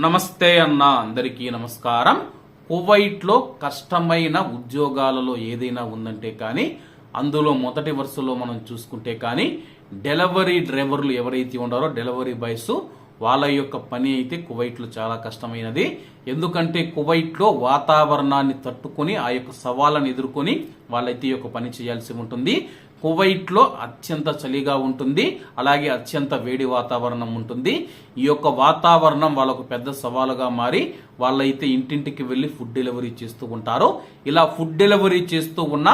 నమస్తే అన్న, అందరికీ నమస్కారం. కువైట్లో కష్టమైన ఉద్యోగాలలో ఏదైనా ఉందంటే కానీ అందులో మొదటి వరుసలో మనం చూసుకుంటే కానీ డెలివరీ డ్రైవర్లు ఎవరైతే ఉన్నారో డెలివరీ బాయ్స్ వాళ్ళ యొక్క పని అయితే కువైట్లో చాలా కష్టమైనది. ఎందుకంటే కువైట్లో వాతావరణాన్ని తట్టుకొని ఆ యొక్క సవాళ్ళను ఎదుర్కొని వాళ్ళైతే ఈ యొక్క పని చేయాల్సి ఉంటుంది. కువైట్లో అత్యంత చలిగా ఉంటుంది, అలాగే అత్యంత వేడి వాతావరణం ఉంటుంది. ఈ యొక్క వాతావరణం వాళ్ళకు పెద్ద సవాలుగా మారి వాళ్ళైతే ఇంటింటికి వెళ్లి ఫుడ్ డెలివరీ చేస్తూ ఉంటారు. ఇలా ఫుడ్ డెలివరీ చేస్తూ ఉన్న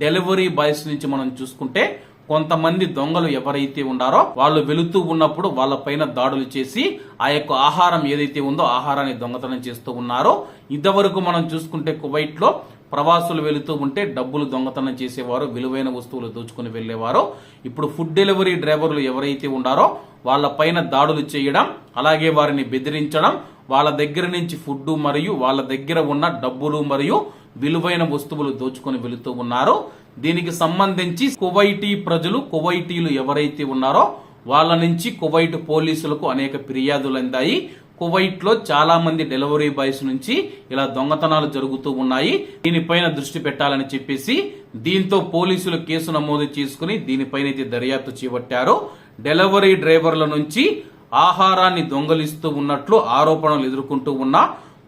డెలివరీ బాయ్స్ నుంచి మనం చూసుకుంటే కొంతమంది దొంగలు ఎవరైతే ఉన్నారో వాళ్ళు వెళుతూ ఉన్నప్పుడు వాళ్ళ పైన దాడులు చేసి ఆ యొక్క ఆహారం ఏదైతే ఉందో ఆహారాన్ని దొంగతనం చేస్తూ ఉన్నారో. ఇంతవరకు మనం చూసుకుంటే కువైట్ లో ప్రవాసులు వెళుతూ ఉంటే డబ్బులు దొంగతనం చేసేవారు, విలువైన వస్తువులు దోచుకుని వెళ్లేవారు. ఇప్పుడు ఫుడ్ డెలివరీ డ్రైవర్లు ఎవరైతే ఉన్నారో వాళ్ళ పైన దాడులు చేయడం, అలాగే వారిని బెదిరించడం, వాళ్ళ దగ్గర నుంచి ఫుడ్ మరియు వాళ్ళ దగ్గర ఉన్న డబ్బులు మరియు విలువైన వస్తువులు దోచుకుని వెళుతూ ఉన్నారు. దీనికి సంబంధించి కువైటీ ప్రజలు, కువైటీలు ఎవరైతే ఉన్నారో వాళ్ళ నుంచి కువైట్ పోలీసులకు అనేక ఫిర్యాదులు అందాయి. కువైట్ లో చాలా మంది డెలివరీ బాయ్స్ నుంచి ఇలా దొంగతనాలు జరుగుతూ ఉన్నాయి. దీనిపైన దృష్టి పెట్టాలని చెప్పేసి దీంతో పోలీసులు కేసు నమోదు చేసుకుని దీనిపైన దర్యాప్తు చేపట్టారు. డెలివరీ డ్రైవర్ల నుంచి ఆహారాన్ని దొంగలిస్తూ ఉన్నట్లు ఆరోపణలు ఎదుర్కొంటూ ఉన్న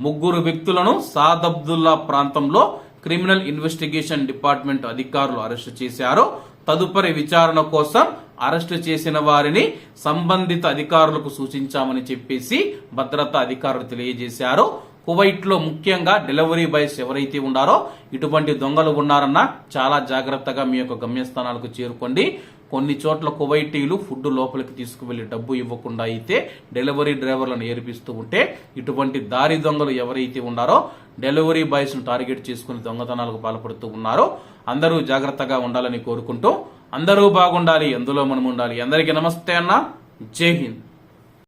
3 వ్యక్తులను సాదబ్దుల్లా ప్రాంతంలో క్రిమినల్ ఇన్వెస్టిగేషన్ డిపార్ట్మెంట్ అధికారులు అరెస్టు చేశారు. తదుపరి విచారణ కోసం అరెస్టు చేసిన వారిని సంబంధిత అధికారులకు సూచించామని చెప్పేసి భద్రతా అధికారులు తెలియజేశారు. కువైట్ లో ముఖ్యంగా డెలివరీ బాయ్స్ ఎవరైతే ఉన్నారో ఇటువంటి దొంగలు ఉన్నారన్నా చాలా జాగ్రత్తగా మీ యొక్క గమ్యస్థానాలకు చేరుకోండి. కొన్ని చోట్ల కువైటీలు ఫుడ్ లోపలికి తీసుకువెళ్లి డబ్బు ఇవ్వకుండా అయితే డెలివరీ డ్రైవర్లను ఏర్పిస్తూ ఉంటే ఇటువంటి దారి దొంగలు ఎవరైతే ఉన్నారో డెలివరీ బాయ్స్ ను టార్గెట్ చేసుకుని దొంగతనాలకు పాల్పడుతూ ఉన్నారో. అందరూ జాగ్రత్తగా ఉండాలని కోరుకుంటూ అందరూ బాగుండాలి, అందులో మనం ఉండాలి. అందరికీ నమస్తే అన్న, జై హింద్.